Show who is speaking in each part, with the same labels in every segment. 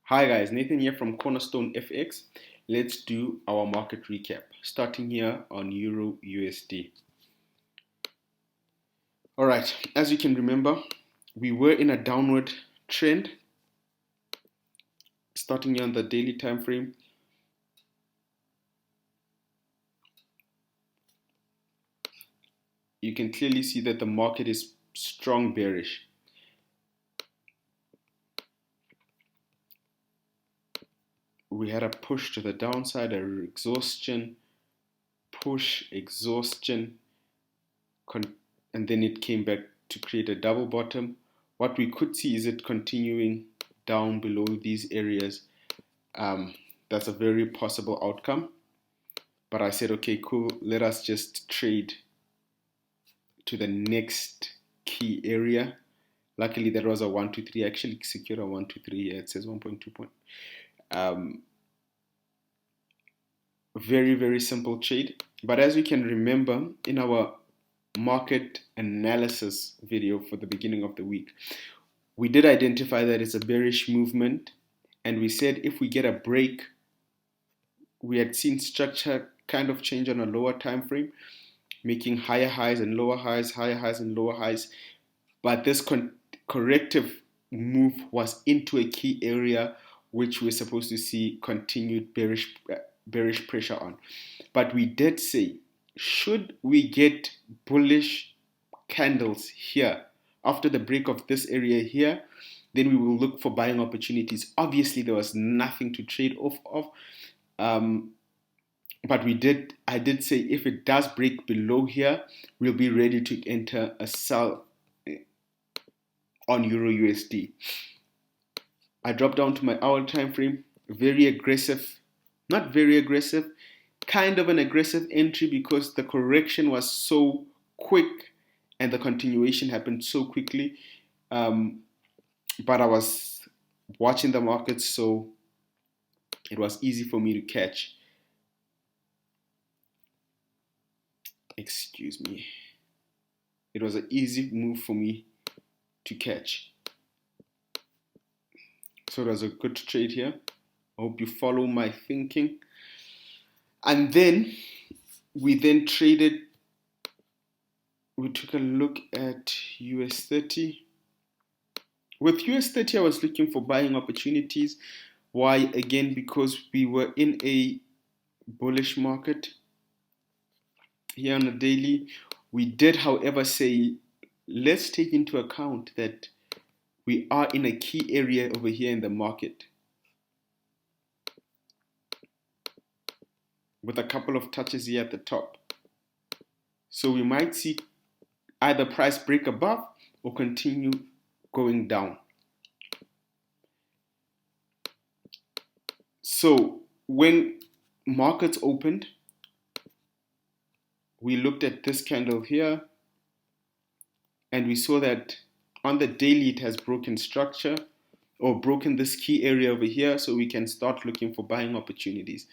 Speaker 1: Hi guys, Nathan here from Cornerstone FX. Let's do our market recap, starting here on Euro USD. Alright, as you can remember, we were in a downward trend, starting here on the daily time frame. You can clearly see that the market is strong bearish. We had a push to the downside, a exhaustion, push, exhaustion, and then it came back to create a double bottom. What we could see is it continuing down below these areas. That's a very possible outcome. But I said, okay, cool, let us just trade to the next key area. Luckily, that was a 1, 2, 3. I actually secured a 1, 2, 3 here. It says 1.2 point. Very, very simple trade. But as you can remember, in our market analysis video for the beginning of the week, we did identify that it's a bearish movement, and we said if we get a break, we had seen structure kind of change on a lower time frame, making higher highs and lower highs, higher highs and lower highs, but this corrective move was into a key area which we're supposed to see continued bearish pressure on. But we did say, should we get bullish candles here after the break of this area here, then we will look for buying opportunities. Obviously, there was nothing to trade off of, but I did say if it does break below here, we'll be ready to enter a sell on Euro USD. I dropped down to my hour time frame, very aggressive, not very aggressive, kind of an aggressive entry because the correction was so quick and the continuation happened so quickly. But I was watching the market, so it was easy for me to catch. Excuse me. It was an easy move for me to catch. So it was a good trade here. I hope you follow my thinking. And then we traded. We took a look at US 30. With US 30, I was looking for buying opportunities. Why? Again, because we were in a bullish market here on the daily. We did, however, say, let's take into account that we are in a key area over here in the market with a couple of touches here at the top. So we might see either price break above or continue going down. So when markets opened, we looked at this candle here and we saw that on the daily it has broken structure or broken this key area over here, so we can start looking for buying opportunities.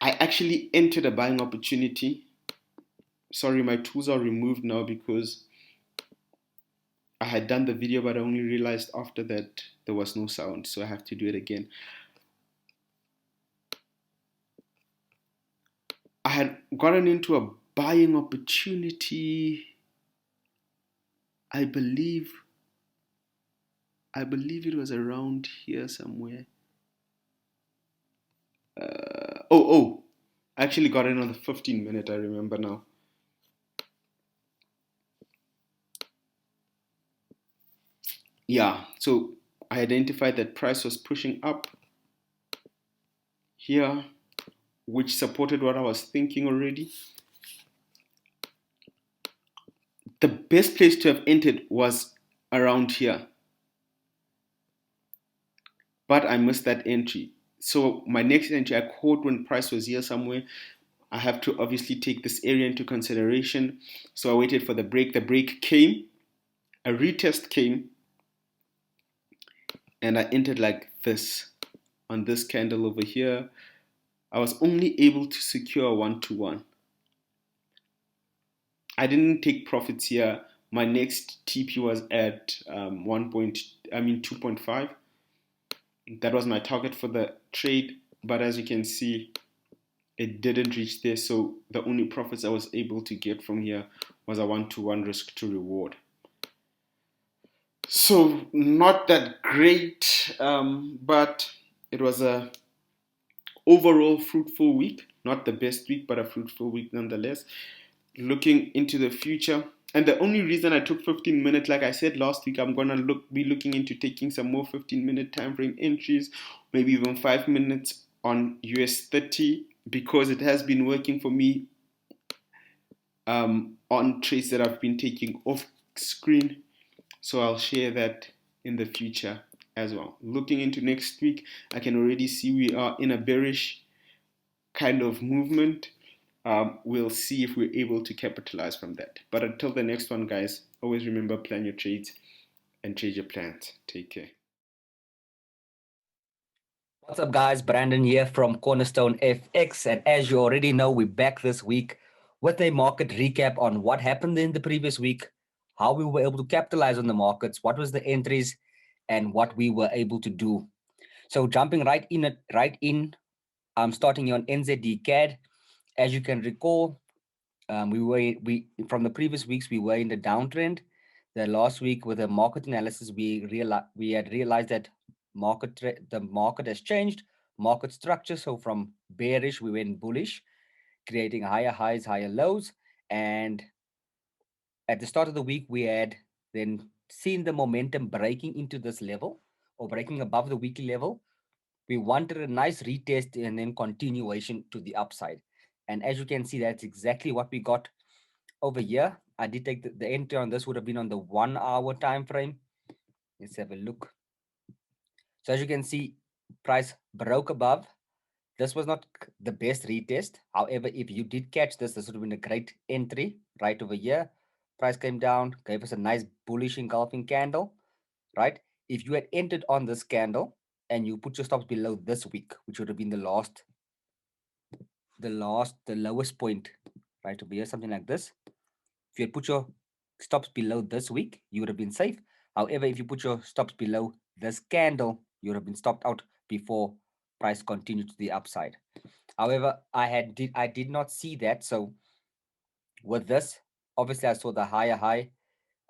Speaker 1: I actually entered a buying opportunity. Sorry, my tools are removed now because I had done the video, but I only realized after that there was no sound, so I have to do it again. I had gotten into a buying opportunity. I believe it was around here somewhere. I actually got in on the 15-minute, I remember now. Yeah, so I identified that price was pushing up here, which supported what I was thinking already. The best place to have entered was around here, but I missed that entry. So my next entry I caught when price was here somewhere. I have to obviously take this area into consideration. So I waited for the break. The break came, a retest came, and I entered like this on this candle over here. I was only able to secure a 1-to-1. I didn't take profits here. My next TP was at 2.5. That was my target for the trade, but as you can see, it didn't reach there. So the only profits I was able to get from here was a 1-to-1 risk to reward. So not that great, but it was a overall fruitful week. Not the best week, but a fruitful week nonetheless. Looking into the future, and the only reason I took 15 minutes, like I said last week, I'm gonna be looking into taking some more 15-minute time frame entries, maybe even 5 minutes on US 30, because it has been working for me on trades that I've been taking off screen. So I'll share that in the future as well. Looking into next week, I can already see we are in a bearish kind of movement. We'll see if we're able to capitalize from that. But until the next one, guys, always remember, plan your trades and trade your plans. Take care.
Speaker 2: What's up, guys? Brandon here from Cornerstone FX. And as you already know, we're back this week with a market recap on what happened in the previous week, how we were able to capitalize on the markets, what was the entries, and what we were able to do. So jumping right in, I'm starting here on Nzd Cad. As you can recall, we from the previous weeks we were in the downtrend. The last week with the market analysis, we had realized that the market has changed, market structure. So from bearish we went bullish, creating higher highs, higher lows, and at the start of the week we had then seen the momentum breaking into this level or breaking above the weekly level. We wanted a nice retest and then continuation to the upside. And as you can see, that's exactly what we got over here. I did take the entry on this would have been on the 1 hour time frame. Let's have a look. So as you can see, price broke above. This was not the best retest. However, if you did catch this, this would have been a great entry right over here. Price came down, gave us a nice bullish engulfing candle, right? If you had entered on this candle and you put your stops below this week, which would have been the lowest point, right over here, something like this. If you had put your stops below this week, you would have been safe. However, if you put your stops below this candle, you would have been stopped out before price continued to the upside. However, I did not see that. So with this, obviously I saw the higher high.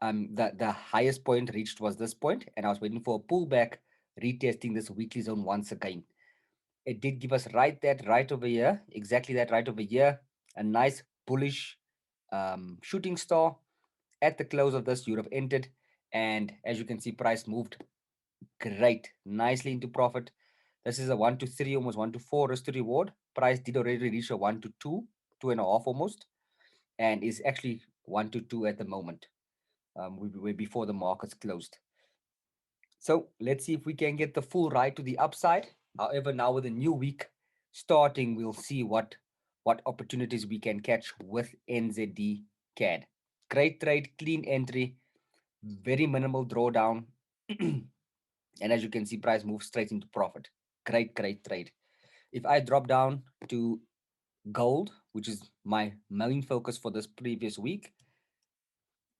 Speaker 2: The highest point reached was this point, and I was waiting for a pullback, retesting this weekly zone once again. It did give us right over here, exactly that right over here, a nice bullish shooting star. At the close of this, you would have entered, and as you can see, price moved great, nicely into profit. This is a 1 to 3, almost 1 to 4 risk to reward. Price did already reach a 1 to 2, 2.5 almost, and is actually 1 to 2 at the moment. We before the markets closed. So let's see if we can get the full ride to the upside. However, now with a new week starting, we'll see what opportunities we can catch with Nzd Cad. Great trade, clean entry, very minimal drawdown. And as you can see, price moves straight into profit. Great trade. If I drop down to gold, which is my main focus for this previous week,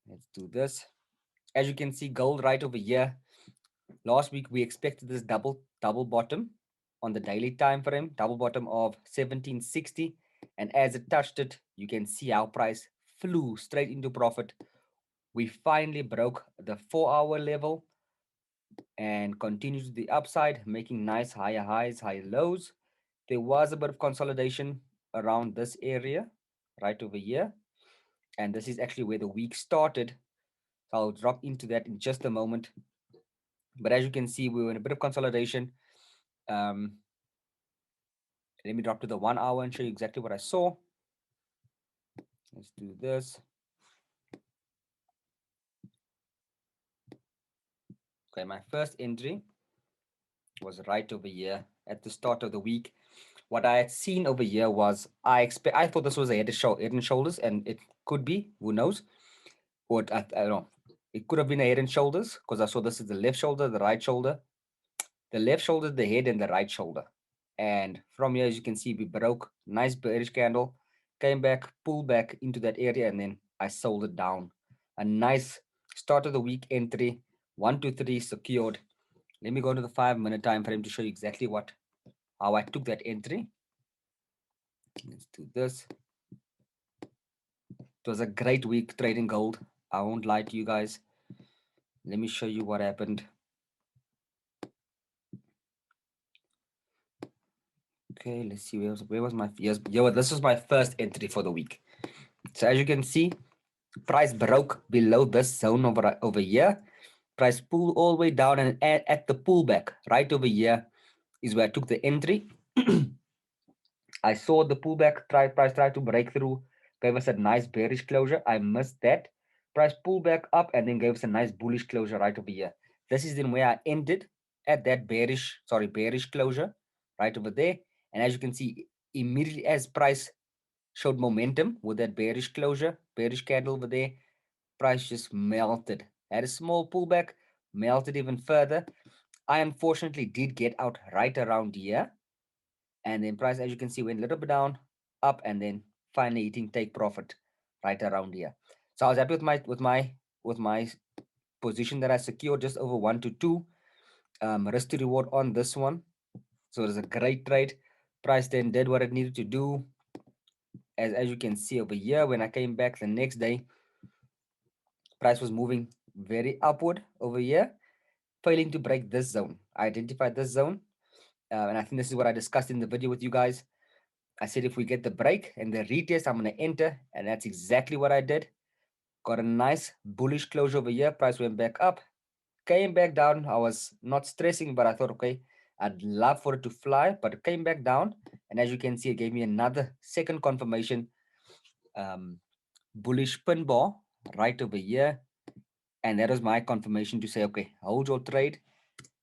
Speaker 2: let's do this. As you can see, gold right over here. Last week we expected this double bottom on the daily time frame, double bottom of 1760, and as it touched it, you can see our price flew straight into profit. We finally broke the 4 hour level and continued to the upside, making nice higher highs, higher lows. There was a bit of consolidation around this area right over here, and this is actually where the week started. So I'll drop into that in just a moment. But as you can see, we were in a bit of consolidation. Um, Let me drop to the 1 hour and show you exactly what I saw. Let's do this. Okay, my first entry was right over here at the start of the week. What I had seen over here was I thought this was a head and shoulders, and it could be, who knows? Or I don't know. It could have been a head and shoulders because I saw this is the left shoulder, the right shoulder, the left shoulder, the head, and the right shoulder. And from here, as you can see, we broke nice bearish candle, came back, pulled back into that area, and then I sold it down. A nice start of the week entry, 1 to 3 secured Let me go to the 5-minute time frame to show you exactly how I took that entry. Let's do this. It was a great week trading gold. I won't lie to you guys. Let me show you what happened. Okay, let's see where was my yes, yo, this was my first entry for the week. So as you can see, price broke below this zone over here. Price pulled all the way down, and at the pullback right over here is where I took the entry. I saw the pullback, price try to break through, gave us a nice bearish closure. I missed that. Price pulled back up and then gave us a nice bullish closure right over here. This is then where I ended at that bearish closure right over there. And as you can see, immediately as price showed momentum with that bearish closure, bearish candle over there, price just melted. Had a small pullback, melted even further. I unfortunately did get out right around here, and then price, as you can see, went a little bit down, up, and then finally hitting take profit right around here. So I was happy with my position that I secured, just over 1 to 2 risk to reward on this one. So it was a great trade. Price then did what it needed to do. As you can see over here, when I came back the next day, price was moving very upward over here, failing to break this zone. I identified this zone, and I think this is what I discussed in the video with you guys. I said if we get the break and the retest, I'm going to enter, and that's exactly what I did. Got a nice bullish closure over here. Price went back up, came back down. I was not stressing, but I thought, okay, I'd love for it to fly, but it came back down. And as you can see, it gave me another second confirmation, um, bullish pin bar right over here. And that was my confirmation to say, okay, hold your trade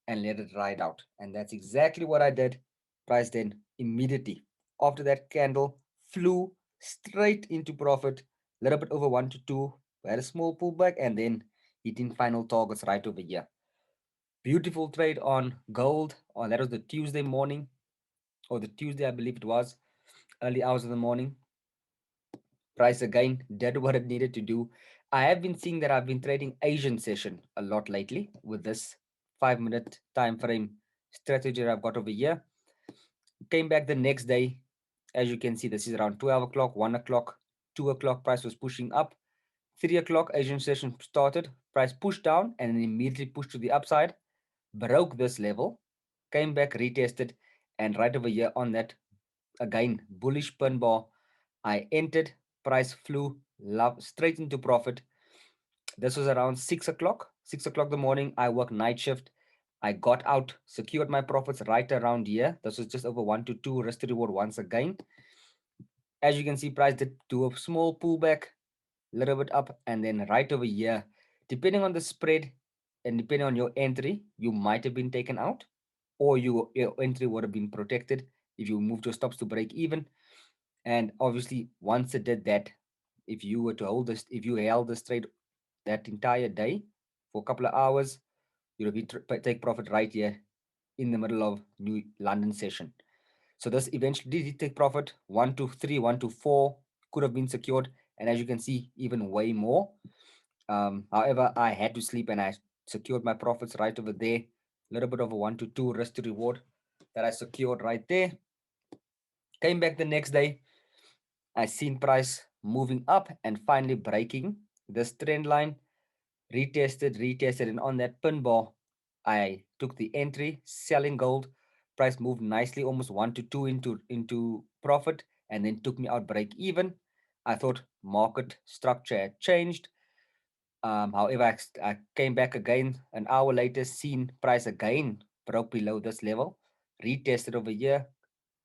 Speaker 2: and let it ride out. And that's exactly what I did. Price then immediately after that candle flew straight into profit, a little bit over 1 to 2, had a small pullback, and then hitting final targets right over here. Beautiful trade on gold. On that was the Tuesday morning, or the Tuesday, I believe it was, early hours of the morning. Price again did what it needed to do. I have been seeing that I've been trading Asian session a lot lately with this 5-minute time frame strategy that I've got over here. Came back the next day. As you can see, this is around 12 o'clock, 1 o'clock, 2 o'clock. Price was pushing up. 3 o'clock, Asian session started. Price pushed down and then immediately pushed to the upside. Broke this level. Came back, retested. And right over here on that, again, bullish pin bar. I entered. Price flew straight into profit. This was around 6 o'clock. 6 o'clock the morning. I worked night shift. I got out, secured my profits right around here. This was just over 1 to 2 risk to reward once again. As you can see, price did do a small pullback, a little bit up, and then right over here, depending on the spread and depending on your entry, you might have been taken out, or your entry would have been protected if you moved your stops to break even. And obviously, once it did that, if you were to hold this, if you held this trade that entire day for a couple of hours, you'll be take profit right here in the middle of New London session. So this eventually did take profit. 1 to 3, 1 to 4 could have been secured, and as you can see, even way more. However, I had to sleep and I secured my profits right over there. A little bit of a 1 to 2 risk to reward that I secured right there. Came back the next day. I seen price moving up and finally breaking this trend line. Retested, and on that pin bar, I took the entry, selling gold. Price moved nicely, almost 1 to 2 into profit, and then took me out break even. I thought market structure had changed. However, I came back again an hour later, seen price again broke below this level, retested over here.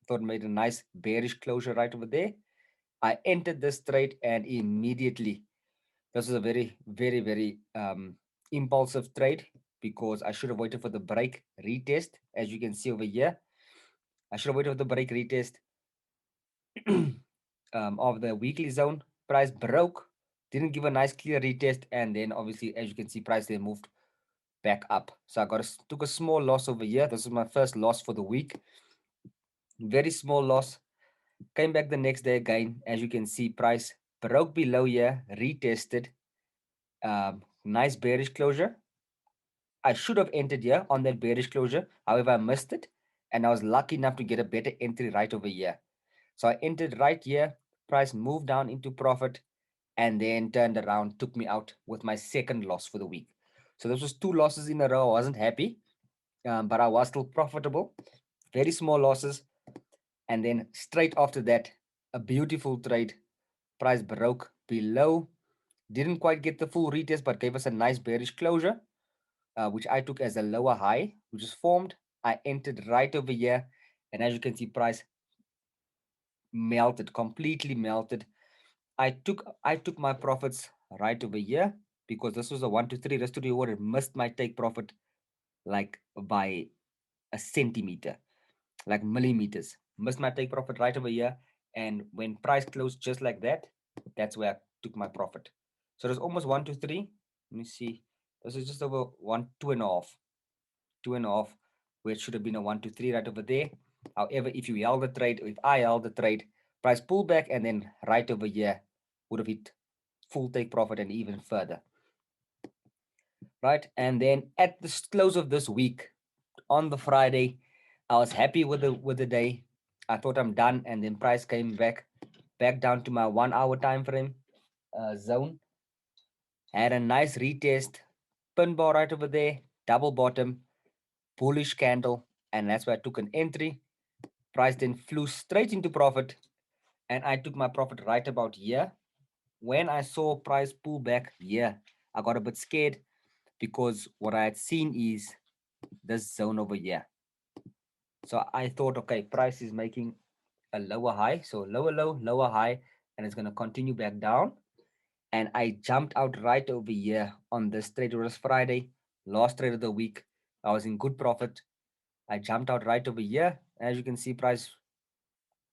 Speaker 2: Thought made a nice bearish closure right over there. I entered this trade and immediately this is a very, very, very impulsive trade because I should have waited for the break retest. As you can see over here, I should have waited for the break retest of the weekly zone. Price broke, didn't give a nice clear retest, and then obviously, as you can see, price then moved back up. So I took a small loss over here. This is my first loss for the week. Very small loss. Came back the next day again. As you can see, price broke below here, retested. Nice bearish closure. I should have entered here on that bearish closure. However, I missed it, and I was lucky enough to get a better entry right over here. So I entered right here, price moved down into profit, and then turned around, took me out with my second loss for the week. So this was two losses in a row. I wasn't happy, but I was still profitable. Very small losses. And then straight after that, a beautiful trade. Price broke below. Didn't quite get the full retest, but gave us a nice bearish closure, which I took as a lower high, which is formed. I entered right over here. And as you can see, price melted, completely melted. I took my profits right over here because this was a 1 to 3 rest to reward. It missed my take profit like by a centimeter, like millimeters. Missed my take profit right over here. And when price closed just like that, that's where I took my profit. So there's almost 1 to 3. Let me see. This is just over one, two and a half, two and a half, where it should have been a 1 to 3 right over there. However, if you held the trade, if I held the trade, price pull back and then right over here would have hit full take profit and even further. Right. And then at the close of this week, on the Friday, I was happy with the day. I thought I'm done, and then price came back down to my 1 hour time frame zone. Had a nice retest, pin bar right over there, double bottom, bullish candle, and that's where I took an entry. Price then flew straight into profit, and I took my profit right about here. When I saw price pull back here, I got a bit scared because what I had seen is this zone over here. So I thought, okay, price is making a lower high. So lower low, lower high, and it's going to continue back down. And I jumped out right over here on this trade. It was Friday, last trade of the week. I was in good profit. I jumped out right over here. As you can see, price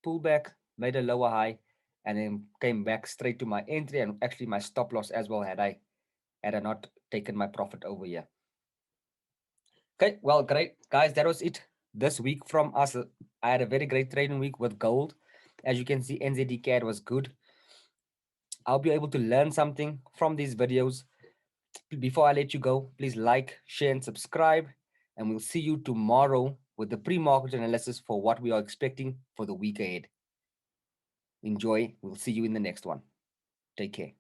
Speaker 2: pulled back, made a lower high, and then came back straight to my entry and actually my stop loss as well had I not taken my profit over here. Okay, well, great. Guys, that was it this week from us. I had a very great trading week with gold. As you can see, Nzd Cad was good. I'll be able to learn something from these videos. Before I let you go, please like, share, and subscribe. And we'll see you tomorrow with the pre-market analysis for what we are expecting for the week ahead. Enjoy. We'll see you in the next one. Take care.